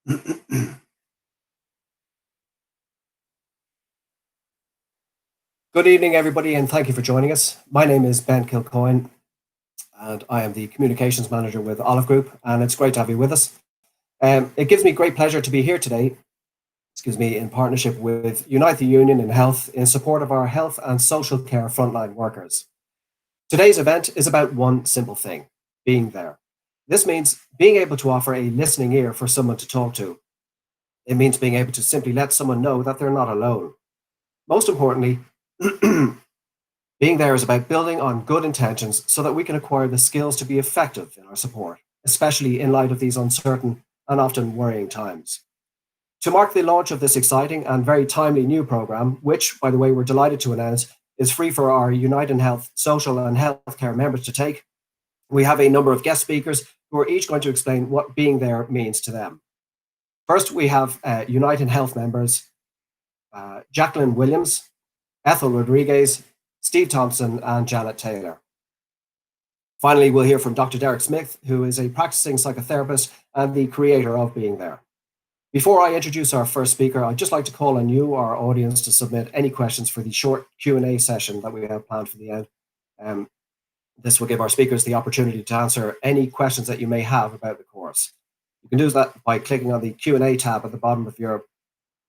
Good evening, everybody, and thank you for joining us. My name is Ben Kilcoyne, and I am the Communications Manager with Olive Group, and it's great to have you with us. It gives me great pleasure to be here today, in partnership with Unite the Union in Health in support of our health and social care frontline workers. Today's event is about one simple thing: being there. This means being able to offer a listening ear for someone to talk to. It means being able to simply let someone know that they're not alone. Most importantly, being there is about building on good intentions so that we can acquire the skills to be effective in our support, especially in light of these uncertain and often worrying times. To mark the launch of this exciting and very timely new programme, which, by the way, we're delighted to announce, is free for our Unite in Health social and healthcare members to take, we have a number of guest speakers who are each going to explain what being there means to them. First, we have Unite in Health members Jacqueline Williams, Esther Rodriguez, Steve Thompson, and Janice Taylor. Finally, we'll hear from Dr. Derek Smyth, who is a practicing psychotherapist and the creator of Being There. Before I introduce our first speaker, I'd just like to call on you, our audience, to submit any questions for the short Q&A session that we have planned for the end. This will give our speakers the opportunity to answer any questions that you may have about the course. You can do that by clicking on the Q&A tab at the bottom of your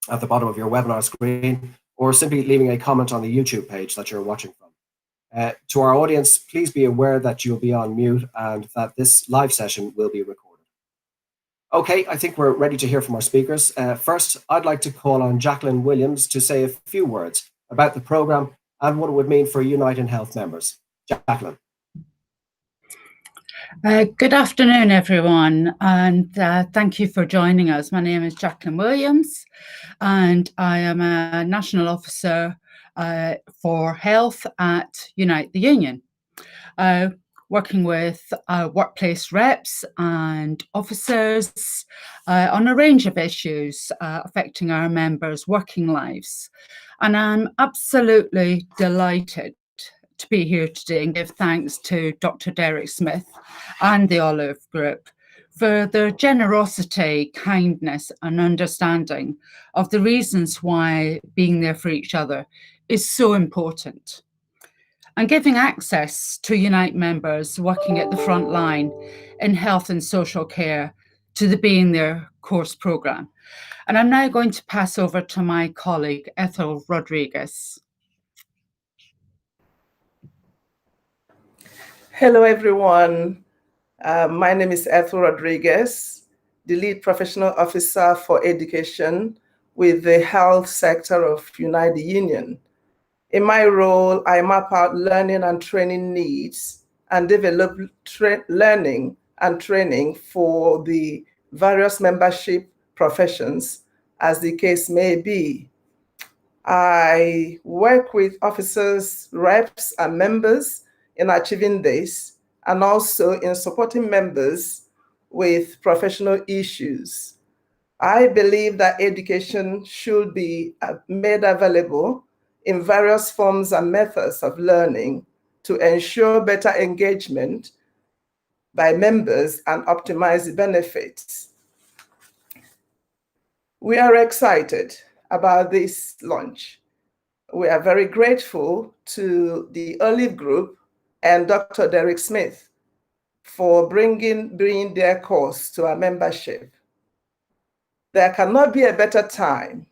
webinar screen, or simply leaving a comment on the YouTube page that you're watching from. To our audience, please be aware that you'll be on mute and that this live session will be recorded. Okay, I think we're ready to hear from our speakers. First, I'd like to call on Jacqueline Williams to say a few words about the programme and what it would mean for Unite in Health members. Jacqueline. Good afternoon, everyone, and thank you for joining us. My name is Jacqueline Williams, and I am a National Officer for Health at Unite the Union, working with workplace reps and officers on a range of issues affecting our members' working lives. And I'm absolutely delighted to be here today and give thanks to Dr. Derek Smyth and the Olive Group for their generosity, kindness and understanding of the reasons why being there for each other is so important. And giving access to Unite members working at the front line in health and social care to the Being There course programme. And I'm now going to pass over to my colleague, Esther Rodriguez. Hello, everyone. My name is Esther Rodriguez, the lead professional officer for education with the health sector of Unite the Union. In my role, I map out learning and training needs and develop learning and training for the various membership professions, as the case may be. I work with officers, reps, and members in achieving this, and also in supporting members with professional issues. I believe that education should be made available in various forms and methods of learning to ensure better engagement by members and optimize the benefits. We are excited about this launch. We are very grateful to the Olive Group and Dr. Derek Smyth for bringing their course to our membership. There cannot be a better time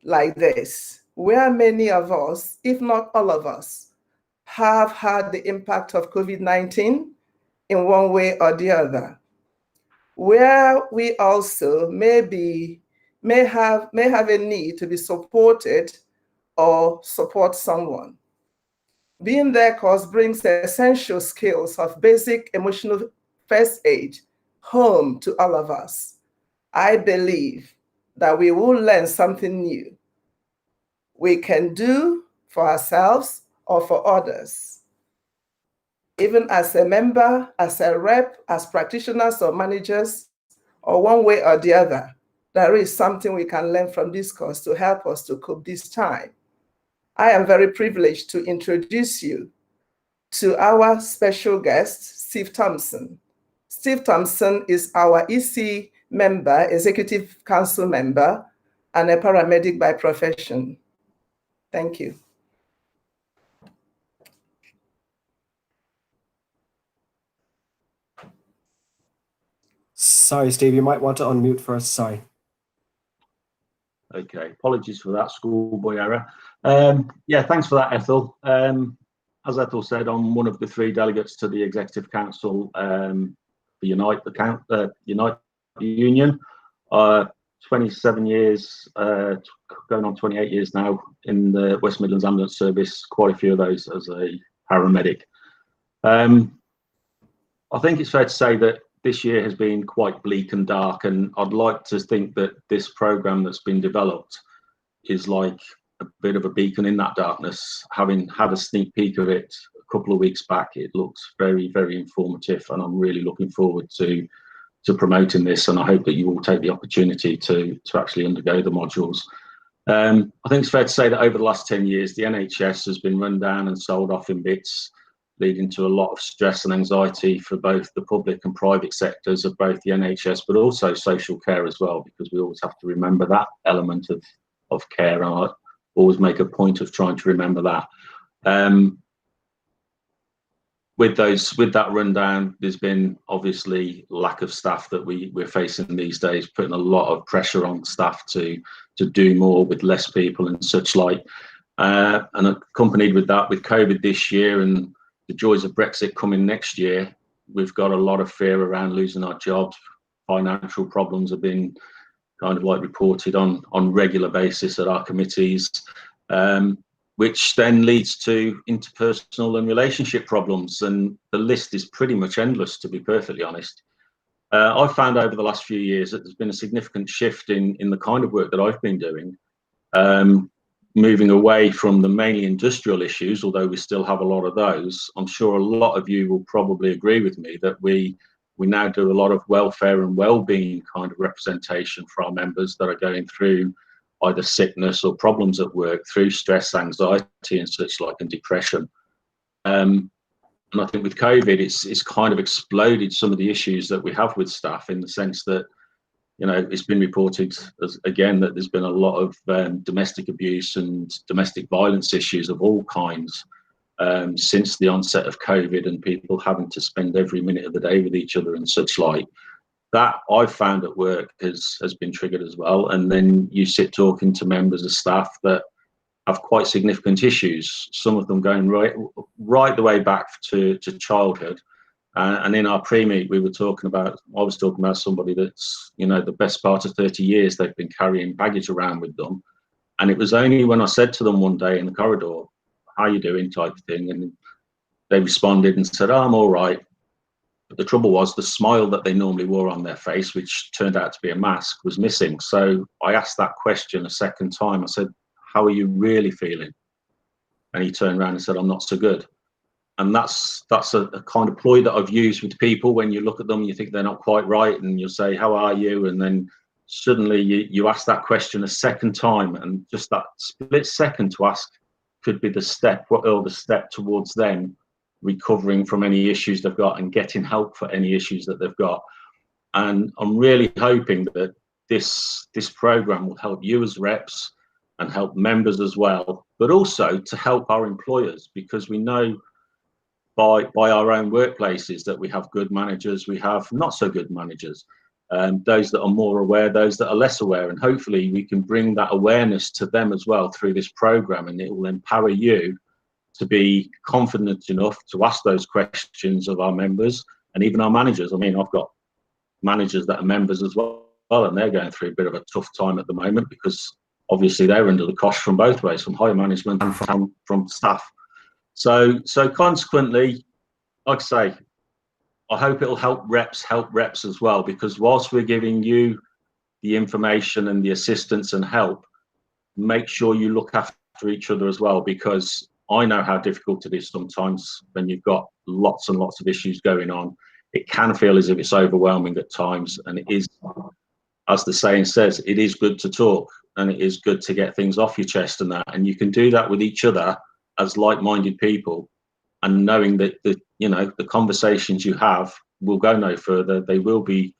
like this, where many of us, if not all of us, have had the impact of COVID-19 in one way or the other, where we also may have a need to be supported or support someone. Being There course brings essential skills of basic emotional first aid home to all of us. I believe that we will learn something new we can do for ourselves or for others. Even as a member, as a rep, as practitioners or managers, or one way or the other, there is something we can learn from this course to help us to cope this time. I am very privileged to introduce you to our special guest, Steve Thompson. Steve Thompson is our EC member, executive council member, and a paramedic by profession. Thank you. Sorry, Steve, you might want to unmute first. Sorry. Okay, apologies for that schoolboy error. Yeah, thanks for that, Ethel. As Ethel said, I'm one of the 3 delegates to the Executive Council for Unite the Union. 27 years, going on 28 years now in the West Midlands Ambulance Service, quite a few of those as a paramedic. I think it's fair to say that this year has been quite bleak and dark, and I'd like to think that this programme that's been developed is like a bit of a beacon in that darkness. Having had a sneak peek of it a couple of weeks back, it looks very, very informative, and I'm really looking forward to promoting this, and I hope that you all take the opportunity to actually undergo the modules. I think it's fair to say that over the last 10 years, the NHS has been run down and sold off in bits, leading to a lot of stress and anxiety for both the public and private sectors of both the NHS, but also social care as well, because we always have to remember that element of care, and I always make a point of trying to remember that. With that rundown, there's been obviously lack of staff that we're facing these days, putting a lot of pressure on staff to do more with less people and such like. And accompanied with that, with COVID this year and the joys of Brexit coming next year, we've got a lot of fear around losing our jobs. Financial problems have been kind of like reported on regular basis at our committees, which then leads to interpersonal and relationship problems. And the list is pretty much endless, to be perfectly honest. I've found over the last few years that there's been a significant shift in the kind of work that I've been doing, moving away from the mainly industrial issues, although we still have a lot of those. I'm sure a lot of you will probably agree with me that we now do a lot of welfare and well-being kind of representation for our members that are going through either sickness or problems at work, through stress, anxiety and such like, and depression. And I think with COVID, it's kind of exploded some of the issues that we have with staff, in the sense that, you know, it's been reported again that there's been a lot of domestic abuse and domestic violence issues of all kinds since the onset of COVID, and people having to spend every minute of the day with each other and such like. That I've found at work has been triggered as well. And then you sit talking to members of staff that have quite significant issues, some of them going right the way back to childhood. And in our pre-meet, I was talking about somebody that's, you know, the best part of 30 years they've been carrying baggage around with them. And it was only when I said to them one day in the corridor, "How you doing?" type of thing, and they responded and said, "Oh, I'm all right." But the trouble was, the smile that they normally wore on their face, which turned out to be a mask, was missing. So I asked that question a second time. I said, "How are you really feeling?" And he turned around and said, "I'm not so good." And that's a kind of ploy that I've used with people. When you look at them, you think they're not quite right, and you'll say, "How are you?" And then suddenly you ask that question a second time, and just that split second to ask could be the step towards them recovering from any issues they've got and getting help for any issues that they've got. And I'm really hoping that this program will help you as reps and help members as well, but also to help our employers, because we know by our own workplaces that we have good managers, we have not so good managers, those that are more aware, those that are less aware, and hopefully we can bring that awareness to them as well through this program, and it will empower you to be confident enough to ask those questions of our members and even our managers. I mean, I've got managers that are members as well, and they're going through a bit of a tough time at the moment, because obviously they're under the cosh from both ways, from higher management and from staff. So consequently, like I say, I hope it'll help reps as well, because whilst we're giving you the information and the assistance and help, make sure you look after each other as well, because I know how difficult it is sometimes when you've got lots and lots of issues going on. It can feel as if it's overwhelming at times, and it is, as the saying says, it is good to talk, and it is good to get things off your chest and that, and you can do that with each other as like-minded people, and knowing that the conversations you have will go no further. They will be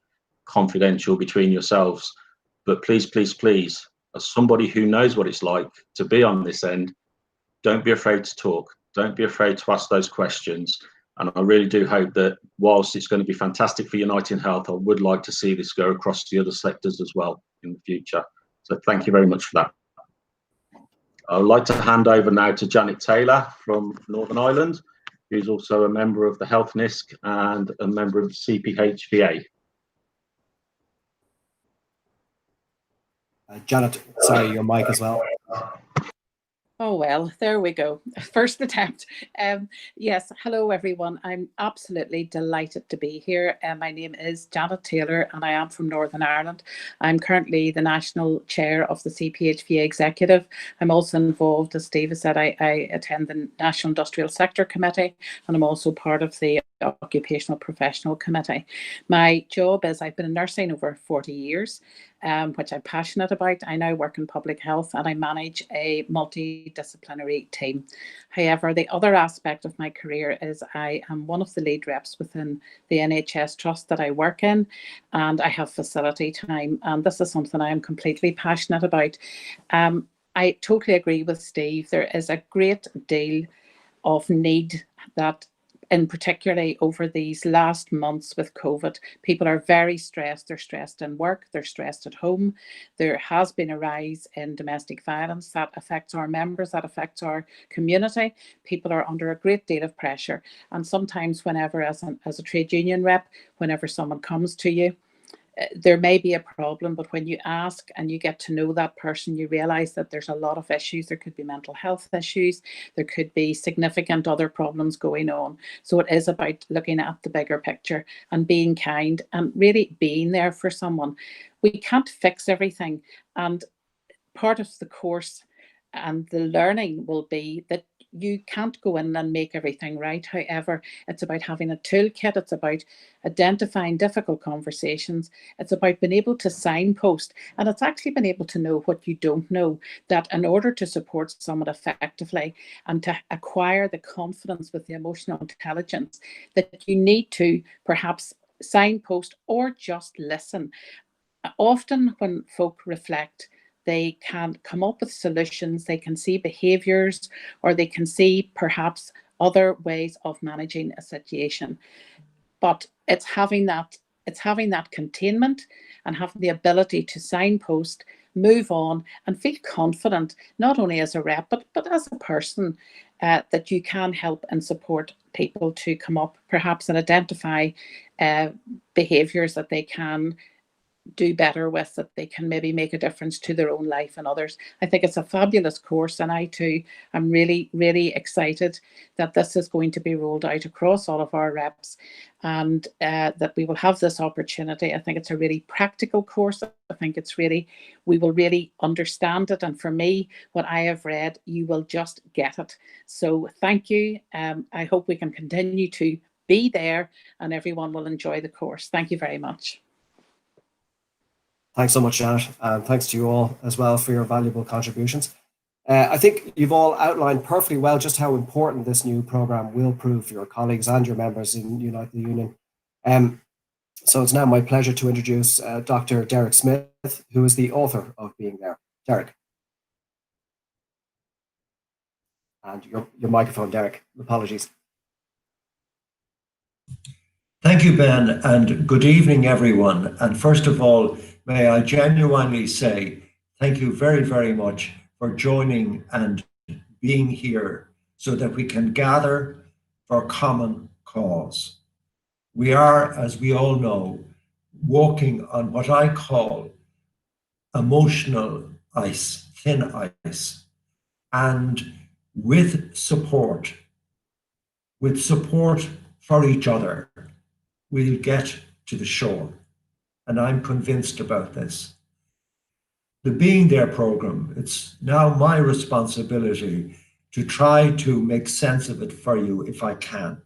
confidential between yourselves. But please, please, please, as somebody who knows what it's like to be on this end, don't be afraid to talk. Don't be afraid to ask those questions. And I really do hope that whilst it's going to be fantastic for Uniting Health, I would like to see this go across the other sectors as well in the future. So thank you very much for that. I would like to hand over now to Janice Taylor from Northern Ireland, who's also a member of the Health NISC and a member of the CPHVA. Janet, sorry, your mic as well. Oh, well, there we go. First attempt. Yes, hello, everyone. I'm absolutely delighted to be here. My name is Janice Taylor, and I am from Northern Ireland. I'm currently the National Chair of the CPHVA Executive. I'm also involved, as Steve has said, I attend the National Industrial Sector Committee, and I'm also part of the Occupational Professional Committee. My job is, I've been in nursing over 40 years. Which I'm passionate about. I now work in public health and I manage a multidisciplinary team. However, the other aspect of my career is I am one of the lead reps within the NHS trust that I work in, and I have facility time, and this is something I am completely passionate about. I totally agree with Steve. There is a great deal of need that, in particularly over these last months with COVID, people are very stressed. They're stressed in work, they're stressed at home. There has been a rise in domestic violence that affects our members, that affects our community. People are under a great deal of pressure. And sometimes whenever, as a trade union rep, whenever someone comes to you, there may be a problem, but when you ask and you get to know that person, you realize that there's a lot of issues. There could be mental health issues. There could be significant other problems going on. So it is about looking at the bigger picture and being kind and really being there for someone. We can't fix everything. And part of the course and the learning will be that you can't go in and make everything right. However, it's about having a toolkit. It's about identifying difficult conversations. It's about being able to signpost, and it's actually been able to know what you don't know, that in order to support someone effectively and to acquire the confidence with the emotional intelligence, that you need to perhaps signpost or just listen. Often when folk reflect, they can come up with solutions, they can see behaviours, or they can see perhaps other ways of managing a situation. But it's having that containment and having the ability to signpost, move on, and feel confident, not only as a rep, but as a person, that you can help and support people to come up perhaps and identify behaviours that they can do better with, that they can maybe make a difference to their own life and others. I think it's a fabulous course, and I too am really, really excited that this is going to be rolled out across all of our reps, and that we will have this opportunity. I think it's a really practical course. I think it's really, we will really understand it, and for me, what I have read, you will just get it. So thank you. I hope we can continue to be there and everyone will enjoy the course. Thank you very much. Thanks so much, Janet, and thanks to you all as well for your valuable contributions. I think you've all outlined perfectly well just how important this new programme will prove for your colleagues and your members in Unite the Union. So it's now my pleasure to introduce Dr. Derek Smyth, who is the author of Being There. Derek. And your microphone, Derek. Apologies. Thank you, Ben, and good evening, everyone. And first of all, may I genuinely say thank you very, very much for joining and being here so that we can gather for a common cause. We are, as we all know, walking on what I call emotional ice, thin ice, and with support for each other, we'll get to the shore. And I'm convinced about this. The Being There program, it's now my responsibility to try to make sense of it for you if I can.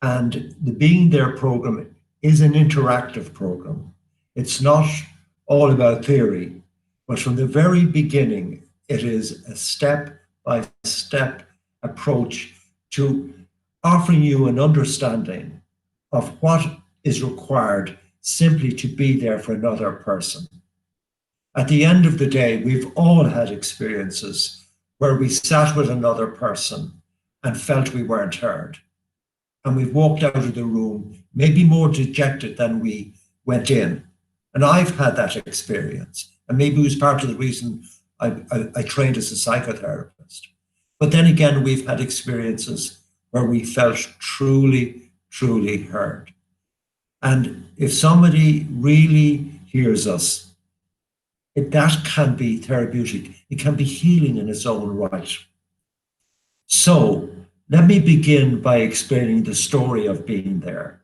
And the Being There program is an interactive program. It's not all about theory, but from the very beginning, it is a step-by-step approach to offering you an understanding of what is required simply to be there for another person. At the end of the day, we've all had experiences where we sat with another person and felt we weren't heard. And we've walked out of the room, maybe more dejected than we went in. And I've had that experience. And maybe it was part of the reason I trained as a psychotherapist. But then again, we've had experiences where we felt truly, truly heard. And if somebody really hears us, that can be therapeutic. It can be healing in its own right. So let me begin by explaining the story of Being There.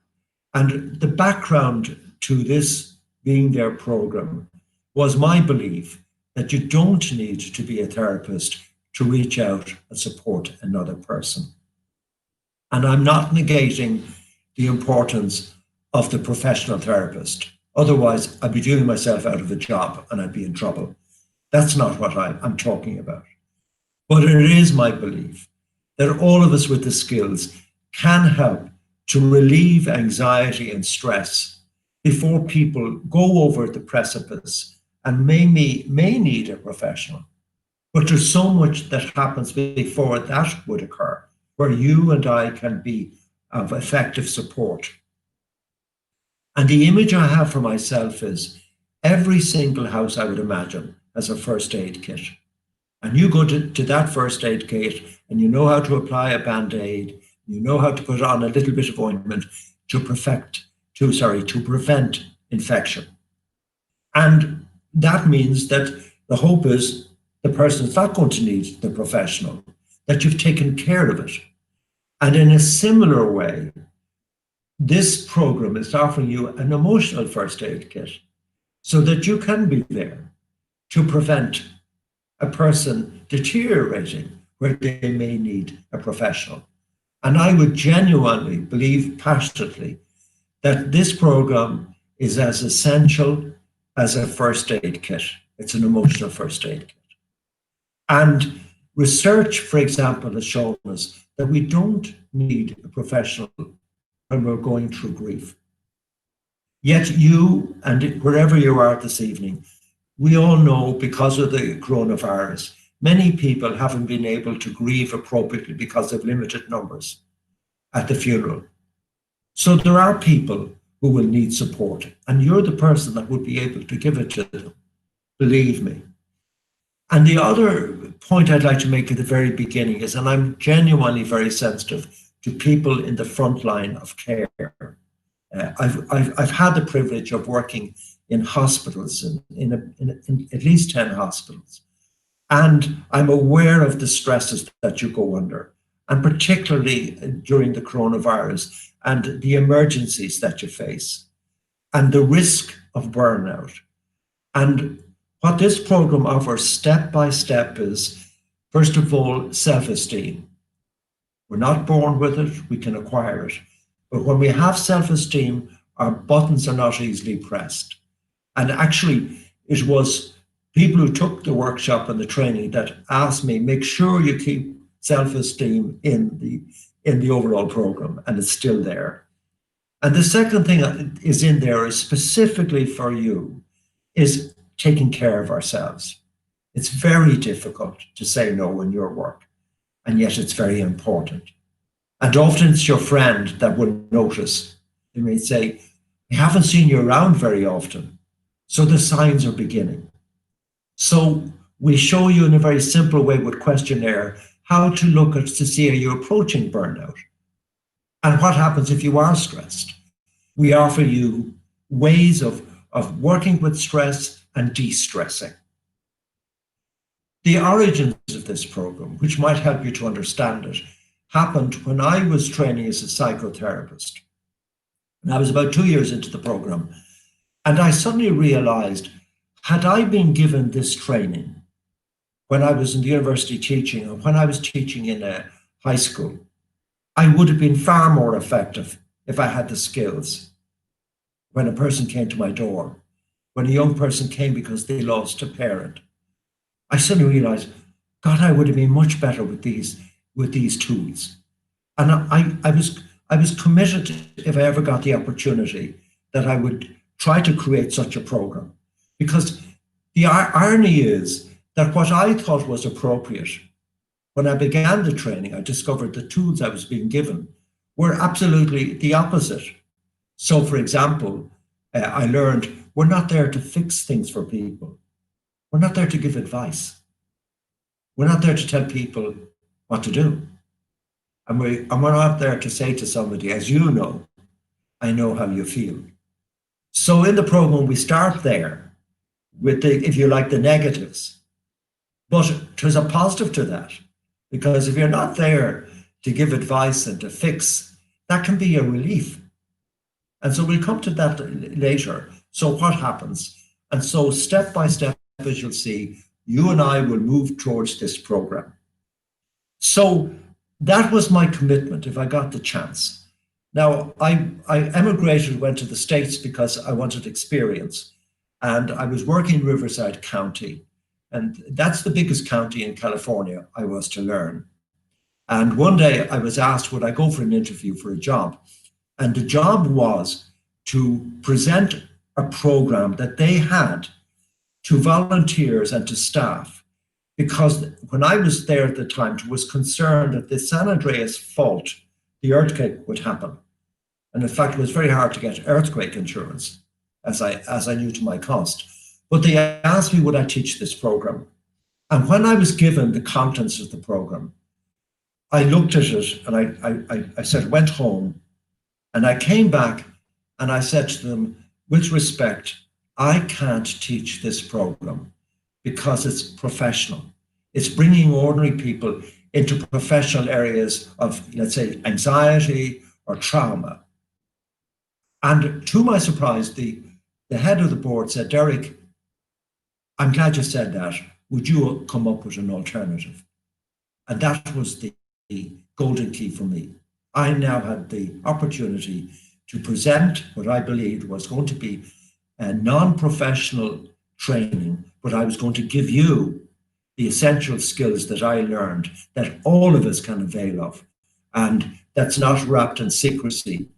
And the background to this Being There program was my belief that you don't need to be a therapist to reach out and support another person. And I'm not negating the importance of the professional therapist. Otherwise, I'd be doing myself out of a job and I'd be in trouble. That's not what I'm talking about. But it is my belief that all of us with the skills can help to relieve anxiety and stress before people go over the precipice and may need a professional. But there's so much that happens before that would occur, where you and I can be of effective support. And the image I have for myself is every single house I would imagine has a first aid kit. And you go to that first aid kit and you know how to apply a Band-Aid, you know how to put on a little bit of ointment to prevent infection. And that means that the hope is the person is not going to need the professional, that you've taken care of it. And in a similar way, this program is offering you an emotional first aid kit so that you can be there to prevent a person deteriorating where they may need a professional. And I would genuinely believe passionately that this program is as essential as a first aid kit. It's an emotional first aid kit. And research, for example, has shown us that we don't need a professional when we're going through grief. Yet you, and wherever you are this evening, we all know because of the coronavirus, many people haven't been able to grieve appropriately because of limited numbers at the funeral. So there are people who will need support, and you're the person that would be able to give it to them, believe me. And the other point I'd like to make at the very beginning is, and I'm genuinely very sensitive to people in the front line of care. I've had the privilege of working in hospitals, in at least 10 hospitals. And I'm aware of the stresses that you go under, and particularly during the coronavirus and the emergencies that you face and the risk of burnout. And what this program offers step by step is, first of all, self-esteem. We're not born with it, we can acquire it. But when we have self-esteem, our buttons are not easily pressed. And actually, it was people who took the workshop and the training that asked me, make sure you keep self-esteem in the overall program, and it's still there. And the second thing that is in there is specifically for you, is taking care of ourselves. It's very difficult to say no in your work, and yet it's very important. And often it's your friend that will notice. They may say, I haven't seen you around very often. So the signs are beginning. So we show you in a very simple way with questionnaire how to look at to see are you approaching burnout and what happens if you are stressed. We offer you ways of working with stress and de-stressing. The origins of this program, which might help you to understand it, happened when I was training as a psychotherapist. And I was about 2 years into the program. And I suddenly realized, had I been given this training when I was in the university teaching, or when I was teaching in a high school, I would have been far more effective if I had the skills. When a person came to my door, when a young person came because they lost a parent, I suddenly realized, God, I would have been much better with these tools. And I was committed, if I ever got the opportunity, that I would try to create such a program. Because the irony is that what I thought was appropriate, when I began the training, I discovered the tools I was being given were absolutely the opposite. So, for example, I learned we're not there to fix things for people. We're not there to give advice. We're not there to tell people what to do. And we're not there to say to somebody, as you know, I know how you feel. So in the program, we start there with the, if you like, the negatives. But there's a positive to that, because if you're not there to give advice and to fix, that can be a relief. And so we'll come to that later. So what happens? And so step by step, as you'll see, you and I will move towards this program. So that was my commitment if I got the chance. Now, I emigrated, went to the States because I wanted experience. And I was working in Riverside County. And that's the biggest county in California I was to learn. And one day I was asked, would I go for an interview for a job? And the job was to present a program that they had to volunteers and to staff. Because when I was there at the time, I was concerned that the San Andreas fault, the earthquake would happen. And in fact, it was very hard to get earthquake insurance, as I knew to my cost. But they asked me, would I teach this program? And when I was given the contents of the program, I looked at it and I said, went home, and I came back and I said to them, with respect, I can't teach this program because it's professional. It's bringing ordinary people into professional areas of, let's say, anxiety or trauma. And to my surprise, the head of the board said, Derek, I'm glad you said that. Would you come up with an alternative? And that was the golden key for me. I now had the opportunity to present what I believed was going to be a non-professional training, but I was going to give you the essential skills that I learned that all of us can avail of. And that's not wrapped in secrecy,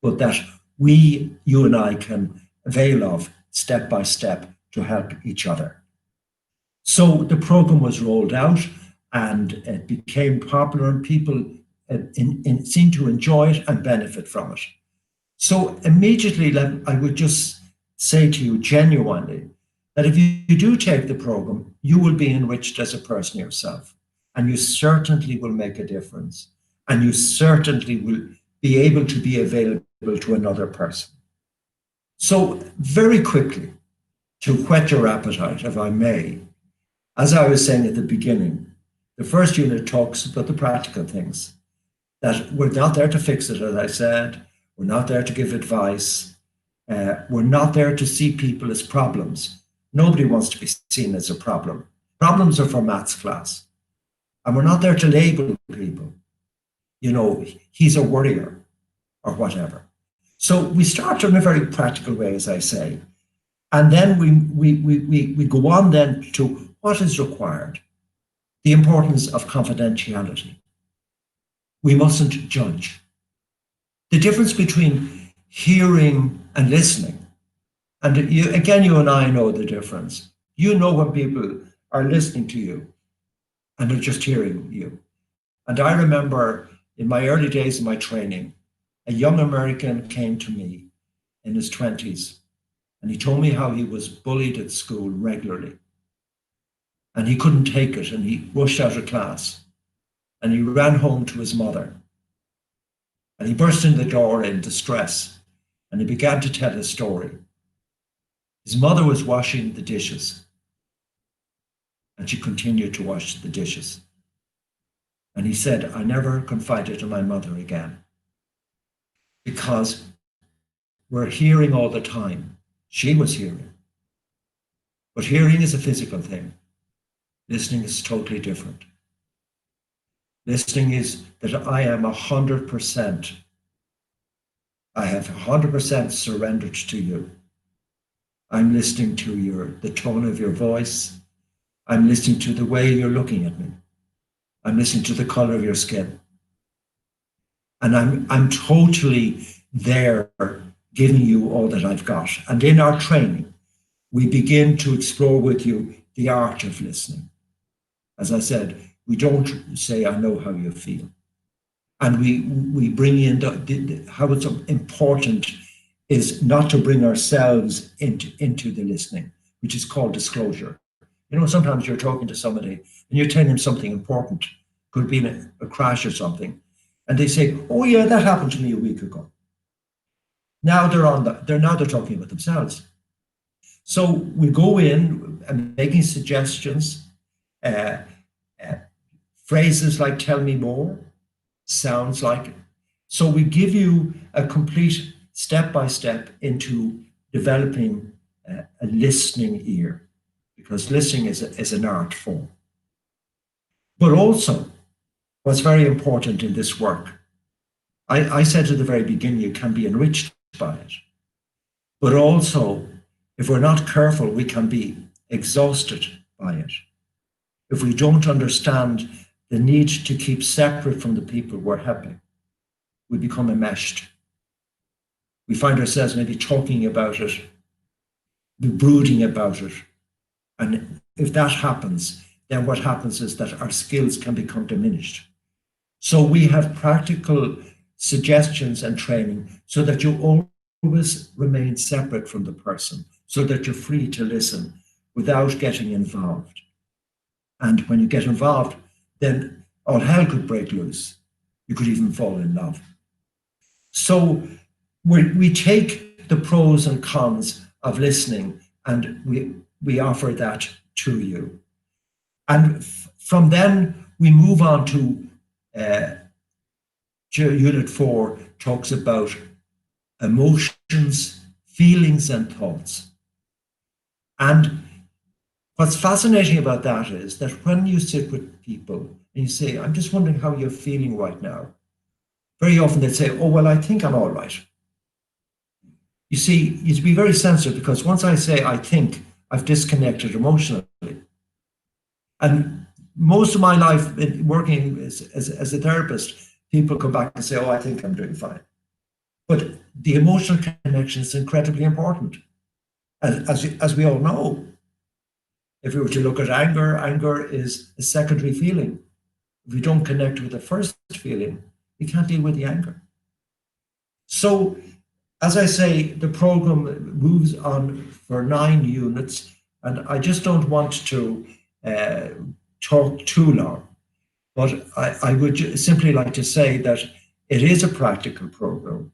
but that you and I can avail of step by step to help each other. So the program was rolled out and it became popular, and people seemed to enjoy it and benefit from it. So immediately, I would just say to you genuinely that if you do take the program, you will be enriched as a person yourself, and you certainly will make a difference, and you certainly will be able to be available to another person. So very quickly, to whet your appetite, if I may, as I was saying at the beginning, the first unit talks about the practical things, that we're not there to fix it, as I said, we're not there to give advice, we're not there to see people as problems. Nobody wants to be seen as a problem. Problems are for maths class. And we're not there to label people. You know, he's a worrier or whatever. So we start in a very practical way, as I say. And then we go on then to what is required. The importance of confidentiality. We mustn't judge. The difference between hearing and listening. And you and I know the difference. You know when people are listening to you and they're just hearing you. And I remember in my early days of my training, a young American came to me in his 20s, and he told me how he was bullied at school regularly. And he couldn't take it, and he rushed out of class, and he ran home to his mother. And he burst in the door in distress, and he began to tell his story. His mother was washing the dishes, and she continued to wash the dishes. And he said, I never confided in my mother again, because we're hearing all the time. She was hearing. But hearing is a physical thing. Listening is totally different. Listening is that I am 100%. I have 100% surrendered to you. I'm listening to the tone of your voice. I'm listening to the way you're looking at me. I'm listening to the color of your skin. And I'm totally there giving you all that I've got. And in our training, we begin to explore with you the art of listening. As I said, we don't say, I know how you feel. And we bring in how it's important is not to bring ourselves into the listening, which is called disclosure. You know, sometimes you're talking to somebody and you're telling them something important, could be a crash or something, and they say, oh yeah, that happened to me a week ago. Now they're talking about themselves. So we go in and making suggestions, phrases like tell me more, sounds like it. So we give you a complete step-by-step into developing a listening ear, because listening is an art form. But also, what's very important in this work, I said at the very beginning, you can be enriched by it. But also, if we're not careful, we can be exhausted by it. If we don't understand the need to keep separate from the people we're helping, we become enmeshed. We find ourselves maybe talking about it, brooding about it. And if that happens, then what happens is that our skills can become diminished. So we have practical suggestions and training so that you always remain separate from the person, so that you're free to listen without getting involved. And when you get involved, then all hell could break loose. You could even fall in love. So we take the pros and cons of listening and we offer that to you. And from then we move on to Unit 4 talks about emotions, feelings and thoughts. And what's fascinating about that is that when you sit with people and you say, I'm just wondering how you're feeling right now, very often they'd say, oh, well, I think I'm all right. You see, you have to be very sensitive, because once I say I think, I've disconnected emotionally. And most of my life working as a therapist, people come back and say, oh, I think I'm doing fine. But the emotional connection is incredibly important. As we all know, if we were to look at anger, anger is a secondary feeling. If we don't connect with the first feeling, we can't deal with the anger. So, as I say, the program moves on for 9 units, and I just don't want to talk too long. But I would simply like to say that it is a practical program,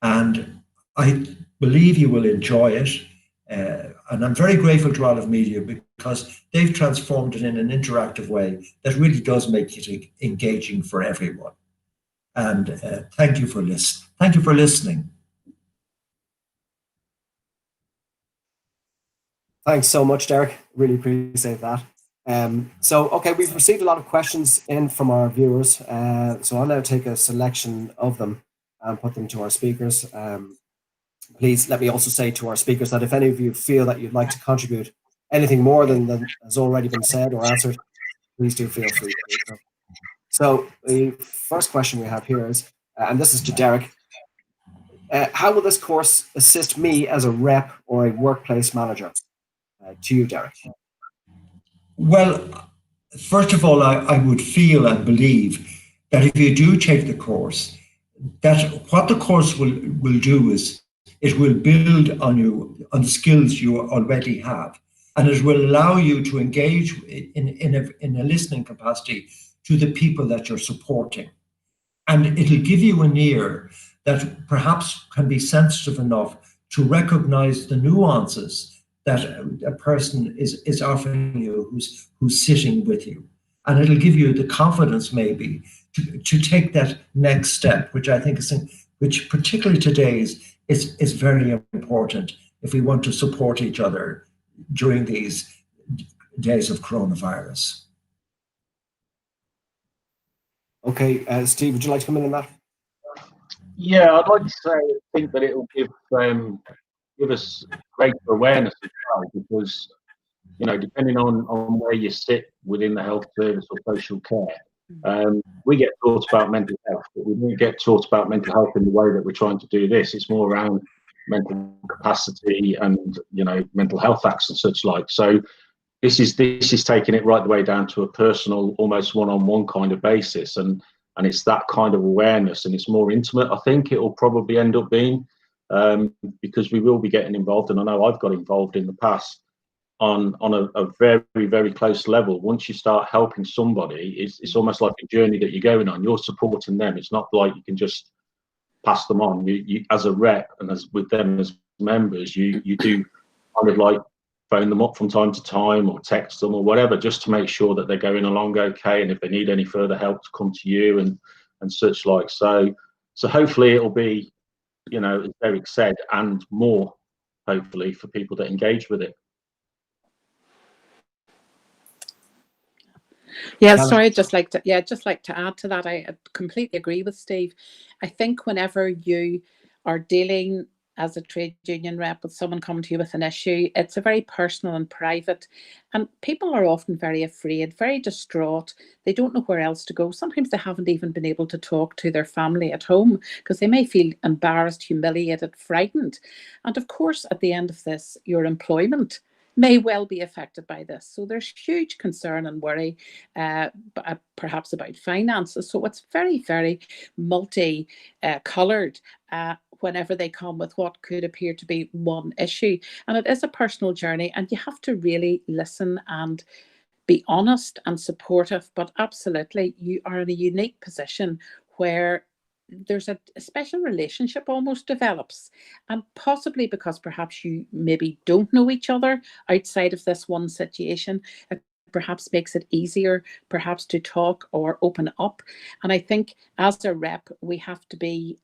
and I believe you will enjoy it. And I'm very grateful to Olive Media, because they've transformed it in an interactive way that really does make it engaging for everyone. And thank you for listening. Thanks so much, Derek. Really appreciate that. Okay, we've received a lot of questions in from our viewers. So I'll now take a selection of them and put them to our speakers. Please let me also say to our speakers that if any of you feel that you'd like to contribute anything more than has already been said or answered, please do feel free to do so. So the first question we have here is, and this is to Derek, how will this course assist me as a rep or a workplace manager? To you, Derek. Well, first of all, I would feel and believe that if you do take the course, that what the course will do is it will build on the skills you already have, and it will allow you to engage in a listening capacity to the people that you're supporting. And it'll give you an ear that perhaps can be sensitive enough to recognize the nuances that a person is offering you who's sitting with you. And it'll give you the confidence maybe to take that next step, which I think which particularly today is very important if we want to support each other during these days of coronavirus. Okay, Steve, would you like to come in on that? Yeah, I'd like to say I think that it will give us greater awareness as well, because depending on where you sit within the health service or social care, we get taught about mental health, but we don't get taught about mental health in the way that we're trying to do this. It's more around mental capacity and, you know, mental health acts and such like. So this is taking it right the way down to a personal, almost one-on-one kind of basis, and it's that kind of awareness, and it's more intimate. I think it will probably end up being, because we will be getting involved, and I know I've got involved in the past on a very, very close level. Once you start helping somebody, it's almost like a journey that you're going on. You're supporting them. It's not like you can just pass them on. You as a rep and as with them as members, you do kind of like phone them up from time to time or text them or whatever, just to make sure that they're going along okay, and if they need any further help to come to you and such like. So hopefully it'll be, you know, as Derek said, and more, hopefully, for people that engage with it. Yeah, sorry, I'd just like to add to that. I completely agree with Steve. I think whenever you are dealing as a trade union rep with someone coming to you with an issue, it's a very personal and private, and people are often very afraid, very distraught. They don't know where else to go. Sometimes they haven't even been able to talk to their family at home because they may feel embarrassed, humiliated, frightened. And of course, at the end of this, your employment may well be affected by this. So there's huge concern and worry, perhaps about finances. So it's very, very multi-coloured whenever they come with what could appear to be one issue. And it is a personal journey, and you have to really listen and be honest and supportive. But absolutely, you are in a unique position where there's a special relationship almost develops, and possibly because perhaps you maybe don't know each other outside of this one situation, it perhaps makes it easier perhaps to talk or open up. And I think as a rep, we have to be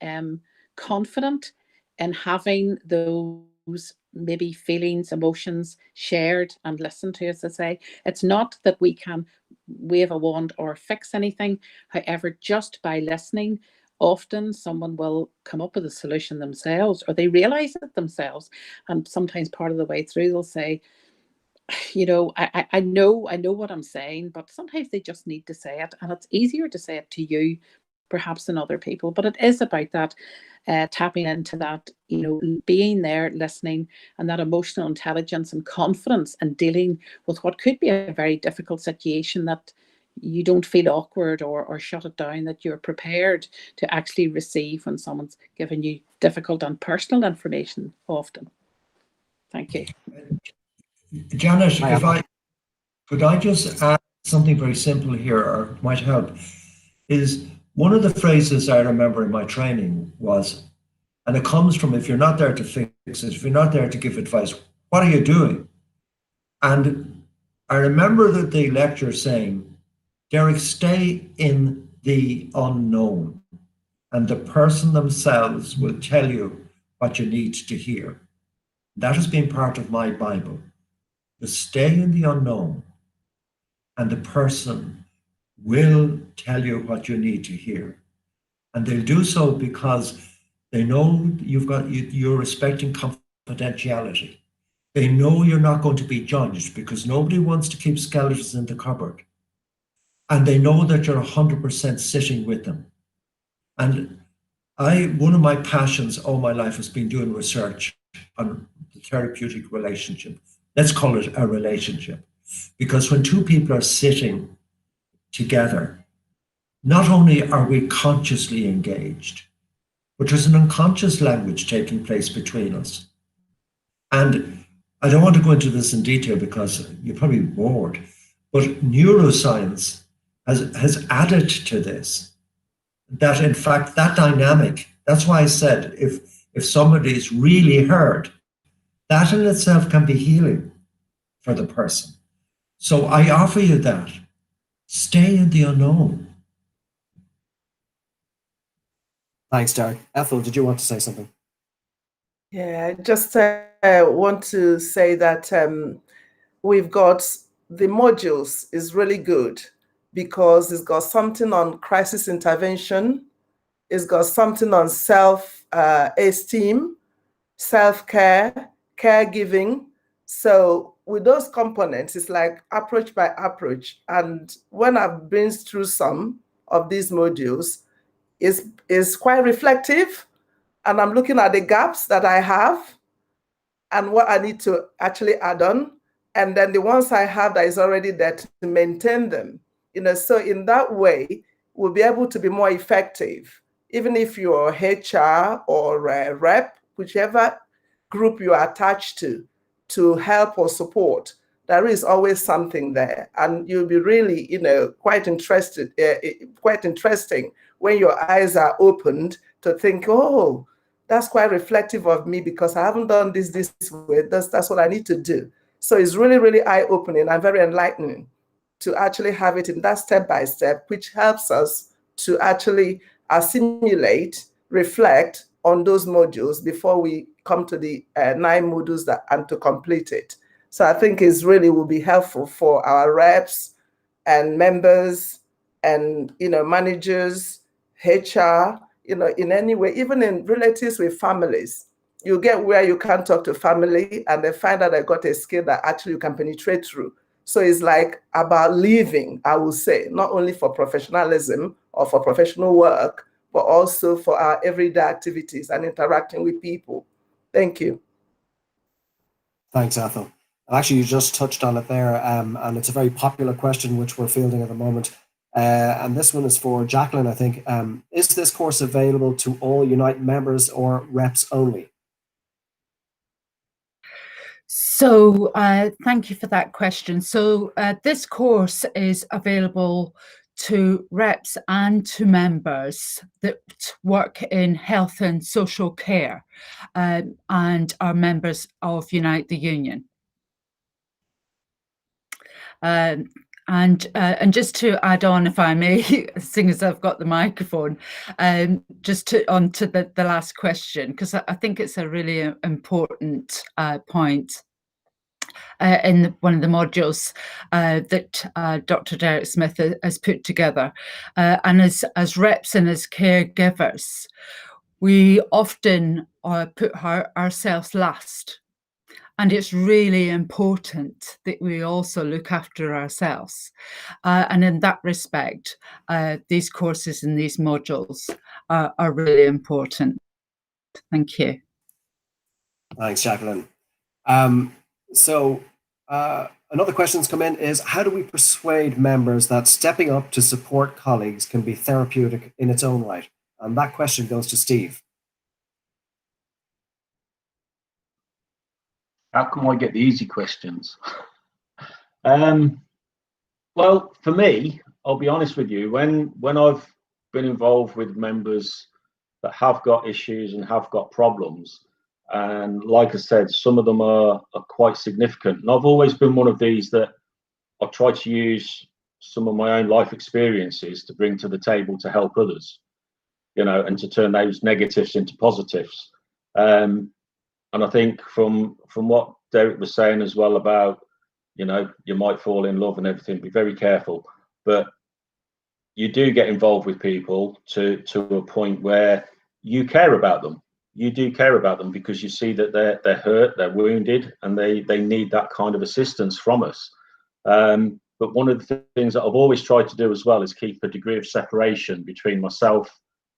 confident in having those maybe feelings, emotions shared and listened to. As I say, it's not that we can wave a wand or fix anything. However, just by listening, often someone will come up with a solution themselves, or they realize it themselves. And sometimes part of the way through, they'll say, you know, I know what I'm saying, but sometimes they just need to say it. And it's easier to say it to you, perhaps, than other people. But it is about that tapping into that, you know, being there, listening, and that emotional intelligence and confidence and dealing with what could be a very difficult situation, that you don't feel awkward or shut it down, that you're prepared to actually receive when someone's giving you difficult and personal information often. Thank you. Janice, could I just add something very simple here, or might help, is one of the phrases I remember in my training was, and it comes from, if you're not there to fix it, if you're not there to give advice, what are you doing? And I remember that the lecturer saying, Derek, stay in the unknown, and the person themselves will tell you what you need to hear. That has been part of my Bible. To stay in the unknown, and the person will tell you what you need to hear. And they'll do so because they know you're respecting confidentiality. They know you're not going to be judged, because nobody wants to keep skeletons in the cupboard. And they know that you're 100% sitting with them. And one of my passions all my life has been doing research on the therapeutic relationship. Let's call it a relationship. Because when two people are sitting together, not only are we consciously engaged, but there's an unconscious language taking place between us. And I don't want to go into this in detail because you're probably bored, but neuroscience has added to this, that in fact, that dynamic, that's why I said, if somebody is really heard, that in itself can be healing for the person. So I offer you that. Stay in the unknown. Thanks, Derek. Ethel, did you want to say something? Yeah, I just want to say that we've got the modules is really good, because it's got something on crisis intervention, it's got something on self-esteem, self-care, caregiving. So with those components, it's like approach by approach. And when I've been through some of these modules, it's quite reflective, and I'm looking at the gaps that I have and what I need to actually add on. And then the ones I have that is already there to maintain them. So in that way, we'll be able to be more effective. Even if you're HR or a rep, whichever group you are attached to help or support, there is always something there. And you'll be really, quite interesting when your eyes are opened to think, oh, that's quite reflective of me because I haven't done this way. That's what I need to do. So it's really, really eye-opening and very enlightening to actually have it in that step-by-step, which helps us to actually assimilate, reflect on those modules before we come to the 9 modules and to complete it. So I think it really will be helpful for our reps and members and managers, HR, in any way, even in relatives with families. You get where you can't talk to family and they find out they got a skill that actually you can penetrate through. So it's like about living, I will say, not only for professionalism or for professional work, but also for our everyday activities and interacting with people. Thank you. Thanks, Ethel. Actually, you just touched on it there, and it's a very popular question which we're fielding at the moment. And this one is for Jacqueline, I think. Is this course available to all Unite members or reps only? So thank you for that question. So this course is available to reps and to members that work in health and social care and are members of Unite the Union. And just to add on, if I may, seeing as I've got the microphone, just on to the last question, because I think it's a really important point in one of the modules that Dr. Derek Smyth has put together. And as reps and as caregivers, we often put ourselves last. And it's really important that we also look after ourselves. And in that respect, these courses and these modules are really important. Thank you. Thanks, Jacqueline. So another question that's come in is, how do we persuade members that stepping up to support colleagues can be therapeutic in its own right? And that question goes to Steve. How can I get the easy questions? Well, for me, I'll be honest with you, when I've been involved with members that have got issues and have got problems, and like I said, some of them are quite significant. And I've always been one of these that I try to use some of my own life experiences to bring to the table to help others, and to turn those negatives into positives. And I think from what Derek was saying as well about, you might fall in love and everything, be very careful. But you do get involved with people to a point where you care about them. You do care about them because you see that they're hurt, they're wounded, and they need that kind of assistance from us. But one of the things that I've always tried to do as well is keep a degree of separation between myself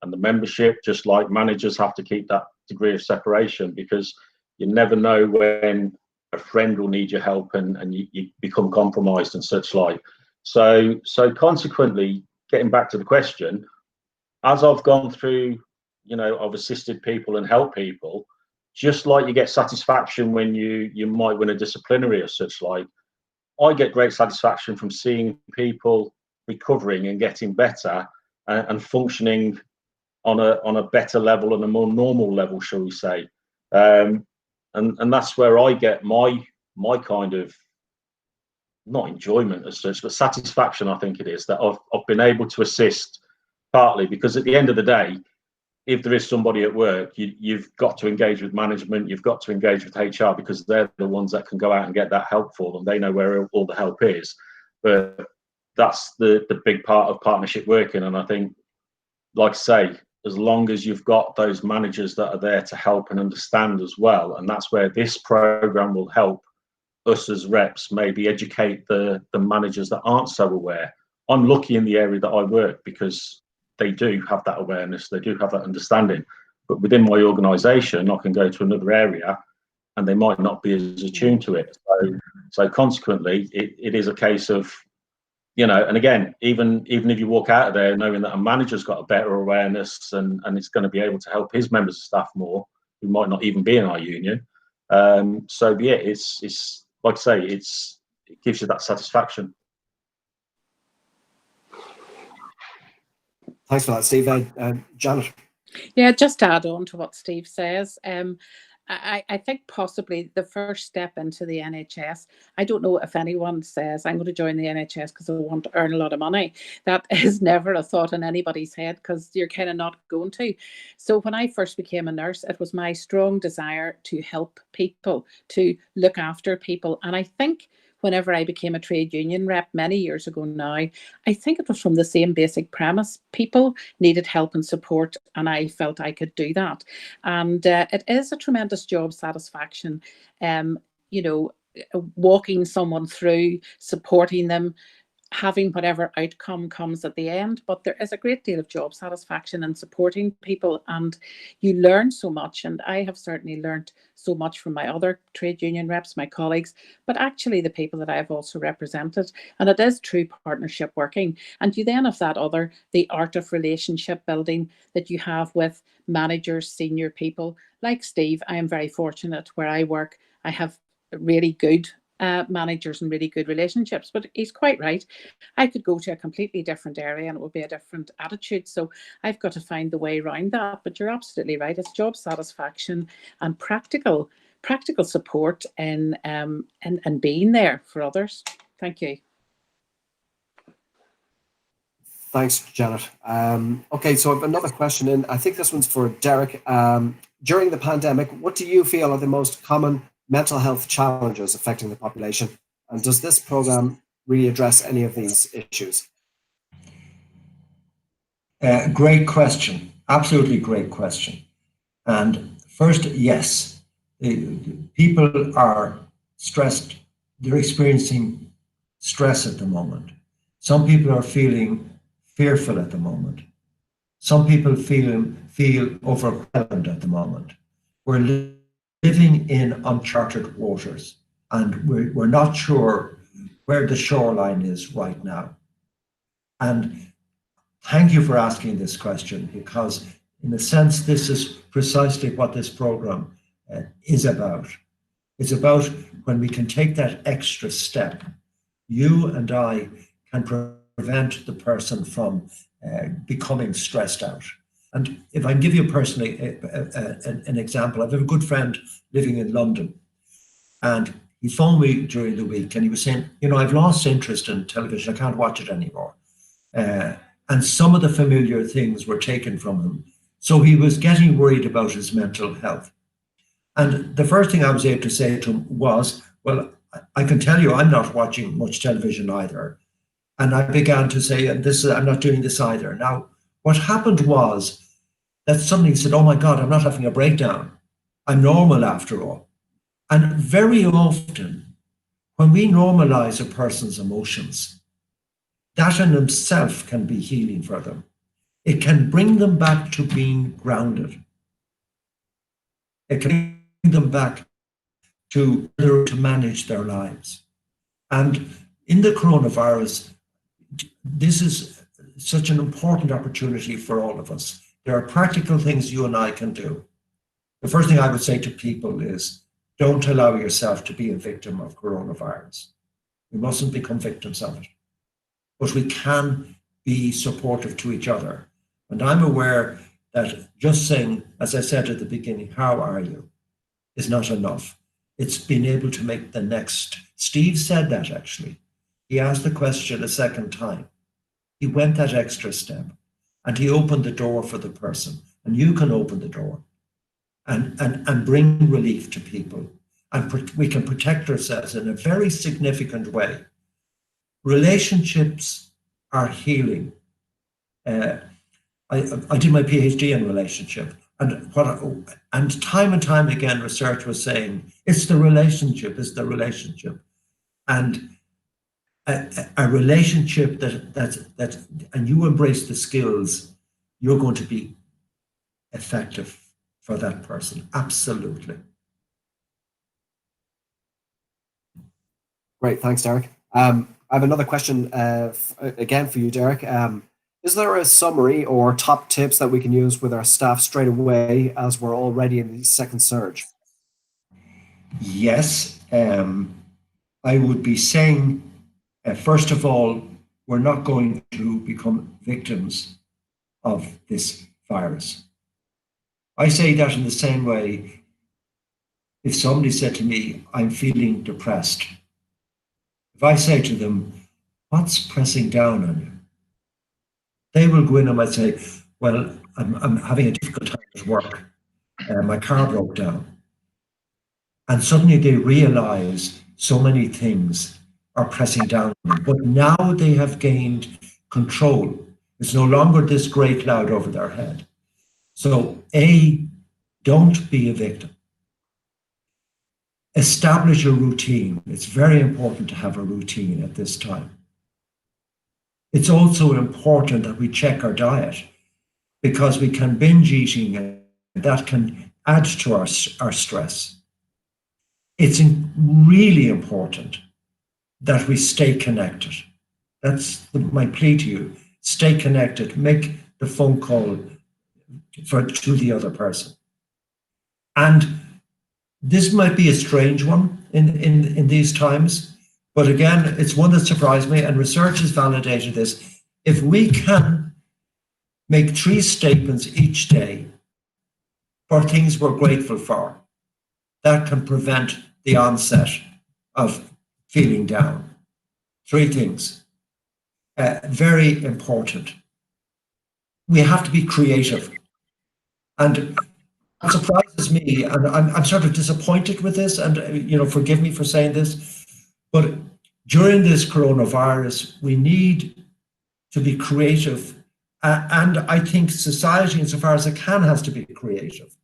and the membership, just like managers have to keep that degree of separation, because you never know when a friend will need your help and you become compromised and such like. So consequently, getting back to the question, as I've gone through, I've assisted people and helped people, just like you get satisfaction when you might win a disciplinary or such like, I get great satisfaction from seeing people recovering and getting better and functioning on a better level and a more normal level, shall we say. And that's where I get my kind of, not enjoyment as such, but satisfaction, I think it is, that I've been able to assist, partly because at the end of the day, if there is somebody at work, you've got to engage with management, you've got to engage with HR, because they're the ones that can go out and get that help for them. They know where all the help is. But that's the big part of partnership working. And I think, like I say, as long as you've got those managers that are there to help and understand as well, and that's where this program will help us as reps maybe educate the managers that aren't so aware. I'm lucky in the area that I work because they do have that awareness, they do have that understanding. But within my organisation, I can go to another area and they might not be as attuned to it. So consequently, it is a case of, you know, and again, even if you walk out of there knowing that a manager's got a better awareness and it's going to be able to help his members of staff more, who might not even be in our union. So yeah, it's like I say, it gives you that satisfaction. Thanks for that, Steve. Janet. Yeah, just to add on to what Steve says, I think possibly the first step into the NHS, I don't know if anyone says, I'm going to join the NHS because I want to earn a lot of money. That is never a thought in anybody's head, because you're kind of not going to. So when I first became a nurse, it was my strong desire to help people, to look after people. And I think whenever I became a trade union rep many years ago now, I think it was from the same basic premise. People needed help and support, and I felt I could do that. And it is a tremendous job satisfaction, you know, walking someone through, supporting them, having whatever outcome comes at the end. But there is a great deal of job satisfaction in supporting people, and you learn so much. And I have certainly learned so much from my other trade union reps, my colleagues, but actually the people that I've also represented. And it is true partnership working. And you then have that other, the art of relationship building that you have with managers, senior people. Like Steve, I am very fortunate where I work. I have really good managers and really good relationships, but he's quite right. I could go to a completely different area and it would be a different attitude. So I've got to find the way around that. But you're absolutely right. It's job satisfaction and practical support and being there for others. Thank you. Thanks, Janet. Okay, so I have another question, and I think this one's for Derek. During the pandemic, what do you feel are the most common mental health challenges affecting the population? And does this program really address any of these issues? Great question. Absolutely great question. And first, yes, people are stressed. They're experiencing stress at the moment. Some people are feeling fearful at the moment. Some people feel overwhelmed at the moment. We're living in uncharted waters, and we're not sure where the shoreline is right now. And thank you for asking this question, because in a sense, this is precisely what this program is about. It's about when we can take that extra step, you and I can prevent the person from becoming stressed out. And if I can give you personally an example, I have a good friend living in London, and he phoned me during the week and he was saying, you know, I've lost interest in television, I can't watch it anymore. And some of the familiar things were taken from him. So he was getting worried about his mental health. And the first thing I was able to say to him was, well, I can tell you I'm not watching much television either. And I began to say, I'm not doing this either. Now, what happened was that suddenly he said, oh my God, I'm not having a breakdown. I'm normal after all. And very often, when we normalize a person's emotions, that in itself can be healing for them. It can bring them back to being grounded. It can bring them back to manage their lives. And in the coronavirus, this is such an important opportunity for all of us. There are practical things you and I can do. The first thing I would say to people is, don't allow yourself to be a victim of coronavirus. We mustn't become victims of it. But we can be supportive to each other. And I'm aware that just saying, as I said at the beginning, how are you, is not enough. It's being able to make the next. Steve said that actually. He asked the question a second time. He went that extra step and he opened the door for the person. And you can open the door and bring relief to people. And we can protect ourselves in a very significant way. Relationships are healing. I did my PhD in relationship, and time and time again, research was saying it's the relationship, and a relationship that and you embrace the skills, you're going to be effective for that person. Absolutely. Great, thanks, Derek. I have another question again for you, Derek. Is there a summary or top tips that we can use with our staff straight away as we're already in the second surge? Yes, I would be saying, first of all, we're not going to become victims of this virus. I say that in the same way, if somebody said to me, I'm feeling depressed, if I say to them, what's pressing down on you? They will go in and might say, well, I'm having a difficult time at work. My car broke down. And suddenly they realize so many things are pressing down on them. But now they have gained control. It's no longer this great cloud over their head. So A, don't be a victim. Establish a routine. It's very important to have a routine at this time. It's also important that we check our diet, because we can binge eating and that can add to our stress. It's really important that we stay connected. That's my plea to you. Stay connected. Make the phone call to the other person. And this might be a strange one in these times, but again, it's one that surprised me, and research has validated this. If we can make 3 statements each day for things we're grateful for, that can prevent the onset of feeling down. 3 things, very important. We have to be creative. And what surprises me, and I'm sort of disappointed with this, and forgive me for saying this, but during this coronavirus, we need to be creative. And I think society, insofar as it can, has to be creative.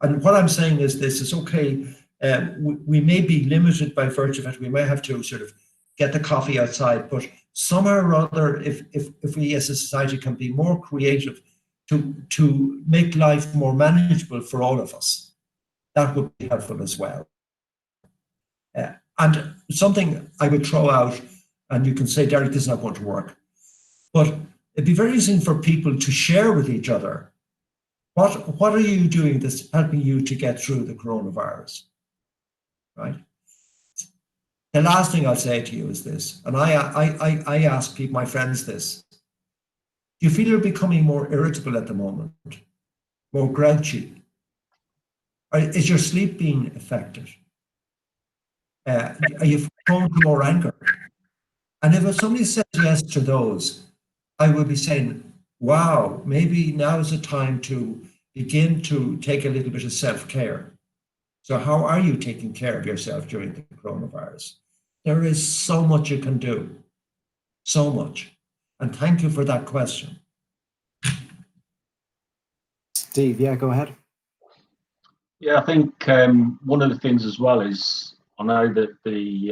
And what I'm saying is this, is okay, we may be limited by virtue of it, we may have to sort of get the coffee outside, but somehow or other, if we as a society can be more creative to make life more manageable for all of us, that would be helpful as well. And something I would throw out, and you can say, Derek, this is not going to work, but it'd be very easy for people to share with each other, what are you doing that's helping you to get through the coronavirus, right? The last thing I'll say to you is this, and I ask people, my friends, this. Do you feel you're becoming more irritable at the moment? More grouchy? Or is your sleep being affected? Are you prone to more anger? And if somebody says yes to those, I would be saying, wow, maybe now is the time to begin to take a little bit of self-care. So how are you taking care of yourself during the coronavirus? There is so much you can do, so much. And thank you for that question. Steve, yeah, go ahead. Yeah, I think one of the things as well is, I know that the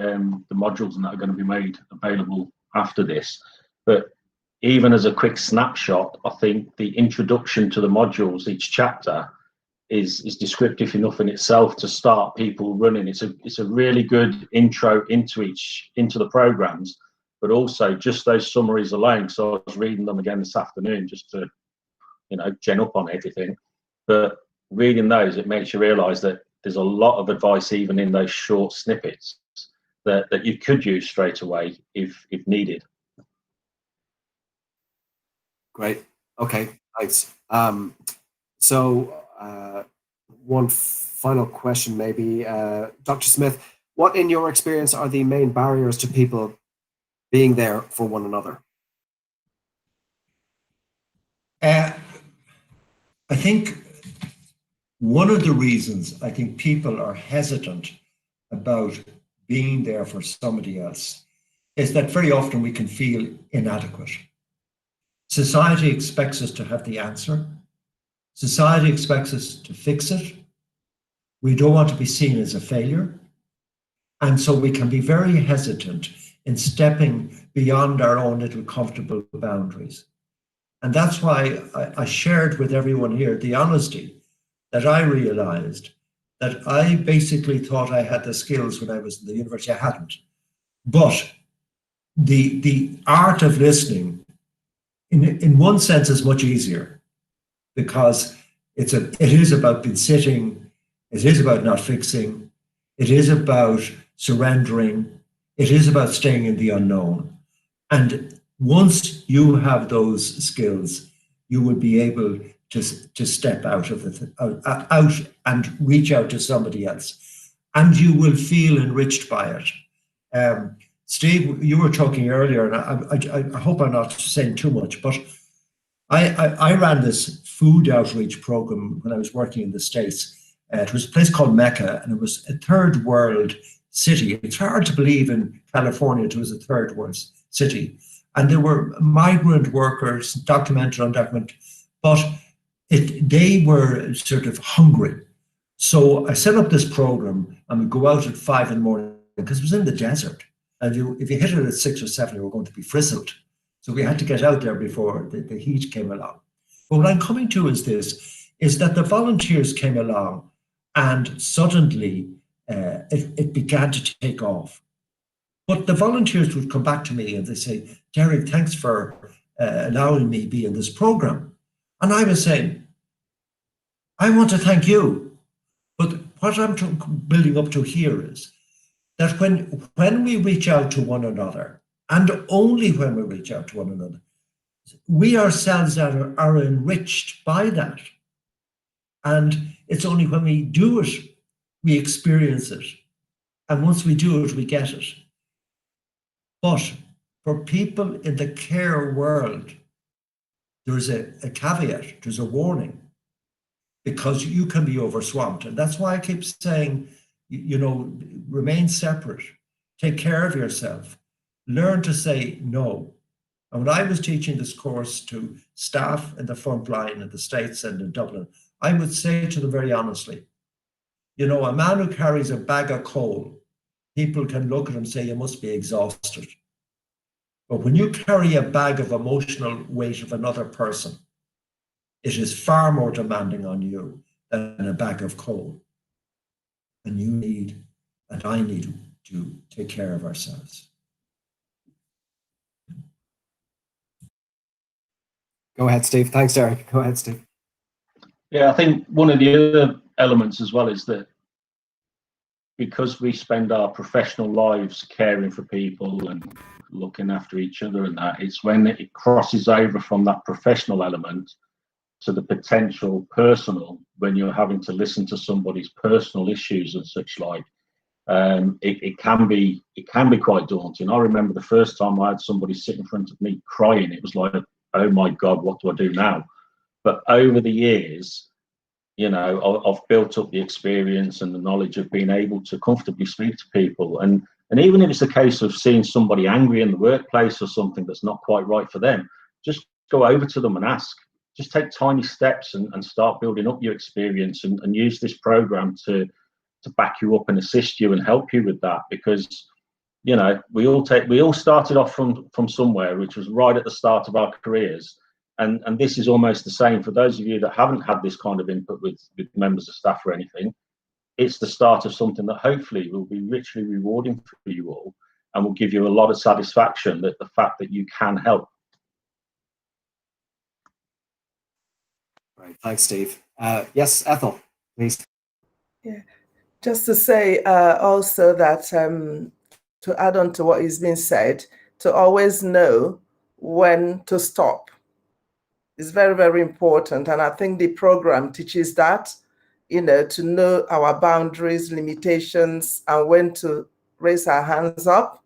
modules and that are going to be made available after this, but even as a quick snapshot, I think the introduction to the modules, each chapter, is descriptive enough in itself to start people running. It's a really good intro into the programs, but also just those summaries alone. So I was reading them again this afternoon just to gen up on everything. But reading those, it makes you realise that there's a lot of advice even in those short snippets that you could use straight away if needed. Great. Okay, thanks. So one final question maybe. Dr. Smyth, what in your experience are the main barriers to people being there for one another? I think one of the reasons I think people are hesitant about being there for somebody else is that very often we can feel inadequate. Society expects us to have the answer. Society expects us to fix it. We don't want to be seen as a failure. And so we can be very hesitant in stepping beyond our own little comfortable boundaries. And that's why I shared with everyone here the honesty that I realized that I basically thought I had the skills when I was in the university. I hadn't. But the art of listening, in one sense, is much easier, because it is about being sitting, it is about not fixing, it is about surrendering, it is about staying in the unknown. And once you have those skills, you will be able to step out of out and reach out to somebody else, and you will feel enriched by it. Steve, you were talking earlier, and I hope I'm not saying too much, but I ran this food outreach program when I was working in the States. It was a place called Mecca, and it was a third world city. It's hard to believe in California it was a third world city. And there were migrant workers, documented, undocumented, but they were sort of hungry. So I set up this program, and we go out at 5 in the morning, because it was in the desert. And if you hit it at 6 or 7, you were going to be frizzled. So we had to get out there before the heat came along. But what I'm coming to is this, is that the volunteers came along, and suddenly it began to take off. But the volunteers would come back to me and they say, Derek, thanks for allowing me be in this program. And I was saying, I want to thank you. But what I'm building up to here is that when we reach out to one another, and only when we reach out to one another, we ourselves are enriched by that. And it's only when we do it, we experience it. And once we do it, we get it. But for people in the care world, there's a caveat, there's a warning, because you can be overswamped. And that's why I keep saying, remain separate, take care of yourself, learn to say no. And when I was teaching this course to staff in the front line in the States and in Dublin, I would say to them very honestly, a man who carries a bag of coal, people can look at him and say, you must be exhausted. But when you carry a bag of emotional weight of another person, it is far more demanding on you than a bag of coal. And you need, and I need, to take care of ourselves. Go ahead, Steve. Thanks, Derek. Go ahead, Steve. Yeah, I think one of the other elements as well is that because we spend our professional lives caring for people and looking after each other, and that, it's when it crosses over from that professional element to the potential personal, when you're having to listen to somebody's personal issues and such like, it can be quite daunting. I remember the first time I had somebody sit in front of me crying, it was like, oh my God, what do I do now? But over the years, I've built up the experience and the knowledge of being able to comfortably speak to people. And even if it's a case of seeing somebody angry in the workplace or something that's not quite right for them, just go over to them and ask. Just take tiny steps and start building up your experience, and use this program to back you up and assist you and help you with that. Because, we all started off from somewhere, which was right at the start of our careers. And this is almost the same for those of you that haven't had this kind of input with members of staff or anything. It's the start of something that hopefully will be richly rewarding for you all, and will give you a lot of satisfaction, that the fact that you can help. Right. Thanks, Steve. Yes, Ethel, please. Yeah, just to say also that to add on to what is being said, to always know when to stop is very, very important. And I think the program teaches that, to know our boundaries, limitations, and when to raise our hands up,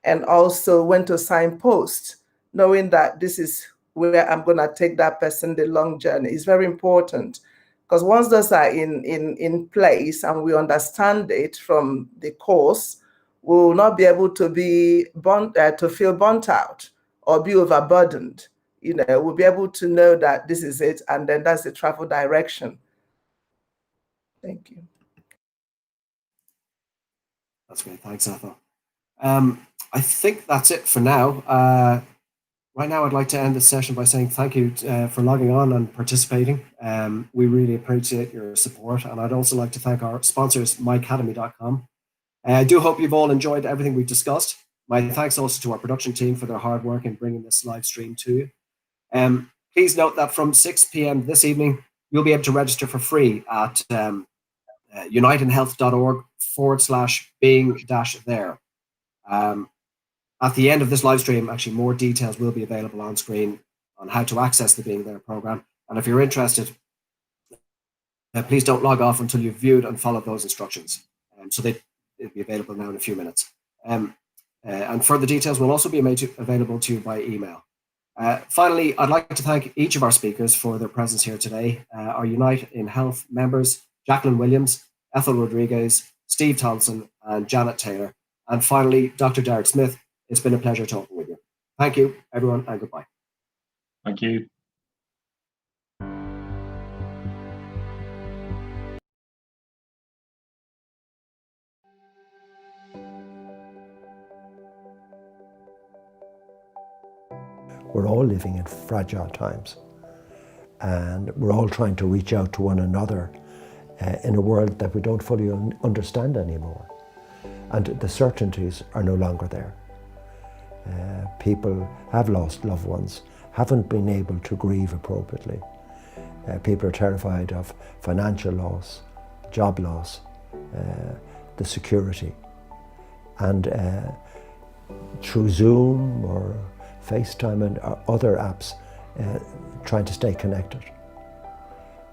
and also when to signpost, knowing that this is where I'm going to take that person the long journey is very important. Because once those are in place and we understand it from the course, we will not be able to to feel burnt out or be overburdened. We'll be able to know that this is it, and then that's the travel direction. Thank you. That's great. Thanks, Ethel. I think that's it for now. Right now, I'd like to end this session by saying thank you for logging on and participating. We really appreciate your support. And I'd also like to thank our sponsors, myacademy.com. I do hope you've all enjoyed everything we've discussed. My thanks also to our production team for their hard work in bringing this live stream to you. Please note that from 6 p.m. this evening, you'll be able to register for free at unitinhealth.org/being-there. At the end of this live stream, actually, more details will be available on screen on how to access the Being There program. And if you're interested, please don't log off until you've viewed and followed those instructions. So they'll be available now in a few minutes. And further details will also be available to you by email. Finally, I'd like to thank each of our speakers for their presence here today. Our Unite in Health members, Jacqueline Williams, Esther Rodriguez, Steve Thompson, and Janice Taylor. And finally, Dr. Derek Smyth. It's been a pleasure talking with you. Thank you, everyone, and goodbye. Thank you. We're all living in fragile times, and we're all trying to reach out to one another in a world that we don't fully understand anymore. And the certainties are no longer there. People have lost loved ones, haven't been able to grieve appropriately. People are terrified of financial loss, job loss, the security. And through Zoom or FaceTime and other apps, trying to stay connected.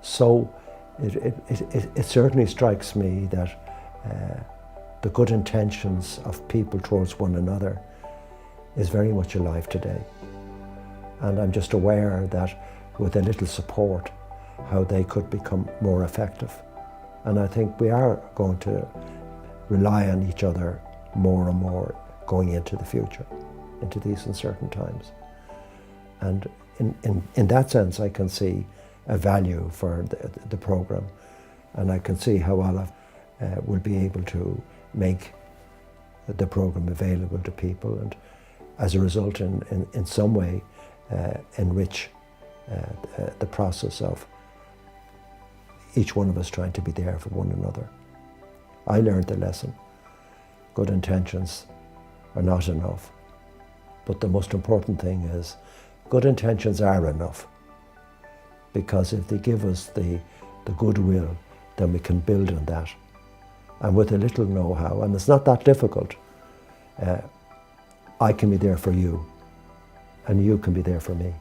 So it certainly strikes me that the good intentions of people towards one another is very much alive today. And I'm just aware that with a little support, how they could become more effective. And I think we are going to rely on each other more and more going into the future, into these uncertain times. And in that sense, I can see a value for the program, and I can see how Olive will be able to make the program available to people, and as a result, in some way, enrich the process of each one of us trying to be there for one another. I learned the lesson. Good intentions are not enough. But the most important thing is good intentions are enough, because if they give us the goodwill, then we can build on that. And with a little know-how, and it's not that difficult, I can be there for you, and you can be there for me.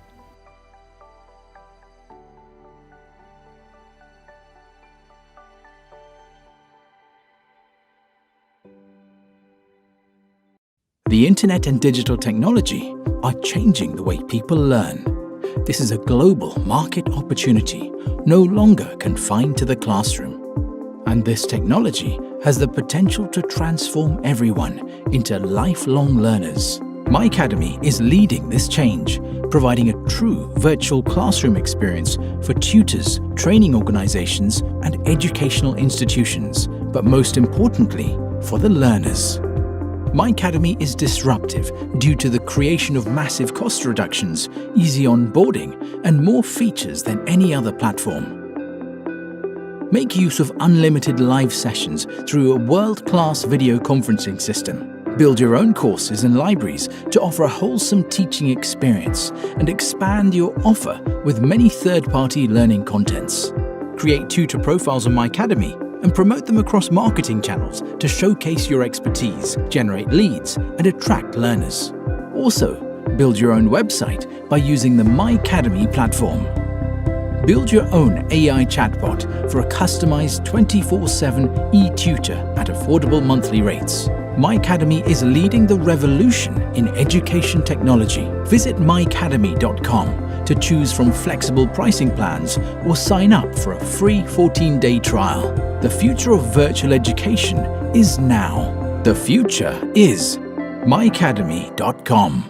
The internet and digital technology are changing the way people learn. This is a global market opportunity, no longer confined to the classroom. And this technology has the potential to transform everyone into lifelong learners. My Academy is leading this change, providing a true virtual classroom experience for tutors, training organizations, and educational institutions, but most importantly, for the learners. My Academy is disruptive due to the creation of massive cost reductions, easy onboarding, and more features than any other platform. Make use of unlimited live sessions through a world-class video conferencing system. Build your own courses and libraries to offer a wholesome teaching experience, and expand your offer with many third-party learning contents. Create tutor profiles on My Academy and promote them across marketing channels to showcase your expertise, generate leads, and attract learners. Also, build your own website by using the My Academy platform. Build your own AI chatbot for a customized 24/7 e-tutor at affordable monthly rates. My Academy is leading the revolution in education technology. Visit myacademy.com to choose from flexible pricing plans or sign up for a free 14-day trial. The future of virtual education is now. The future is myacademy.com.